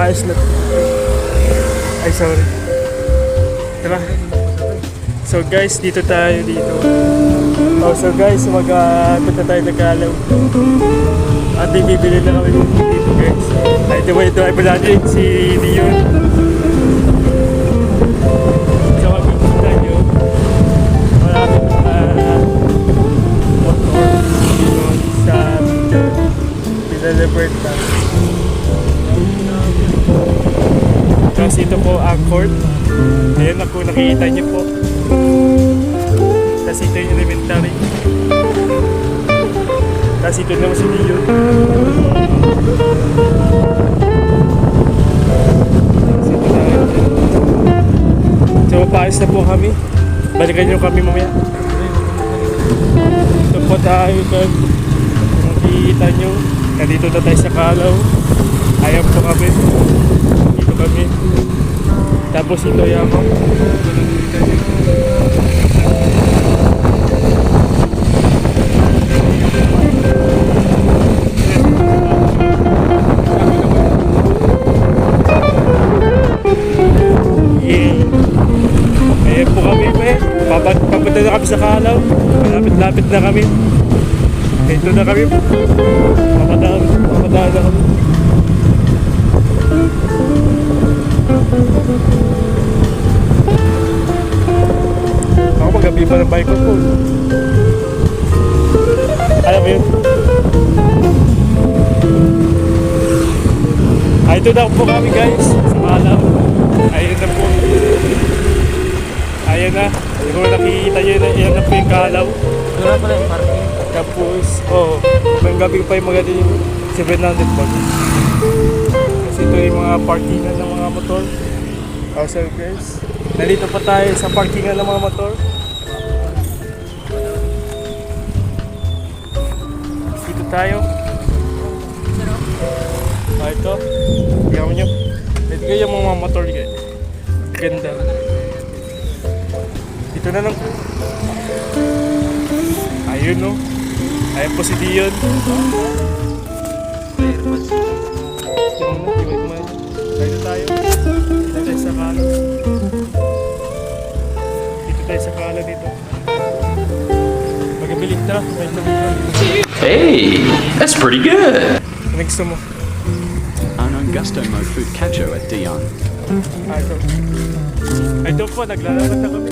Maayos na. Ay, sorry. Tara. So guys, dito tayo dito. Oh, so guys, punta tayo ng Kalaw. At bibili na kami dito guys. Ay, ito ay natin si Dion. So makikita nyo, maraming motor dito sa Pinalibert na. Tapos ito po ang court. Ayan na po, nakikita nyo po. Tapos ito yung elementary. Tapos ito naman si Dion. So paayos na po kami. Balikan nyo kami mamaya. Ito po tayo kan. Nakikita nyo. Nandito na tayo sa Kalaw. Ayan po kami. Dito kami. Tapos ito yung ako. Ayan po kami pa eh. Papunta na kami sa Kalaw. Lapit na kami. Ito na kami. Papadaan na kami. Ako magabi pa ng bike ko po. Alam mo yun? Ito na po kami guys. Sa Kalaw. Ayun na po. Ayan na. Hindi ko nakikita nyo na. Ayan na po yung Kalaw. Wala pala yung parking. Tapos, may gabi pa yung mga din 700 pa. Kasi ito yung mga parkingan ng mga motor. So guys, nandito pa tayo sa parkingan ng mga motor. Dito tayo. Ito. Tignan mo nyo. Ito yung mga motor guys. Ganda. Dito na lang. Ayun no. Ayun po si Dion. Dito tayo. Dito tayo sa Kalaw. Dito tayo sa Kalaw dito. Magabilik na. Hey, that's pretty good. Next mo. Unknown Gusto Mode Food Cacho at Dion. Ito po, naglalakad na kami.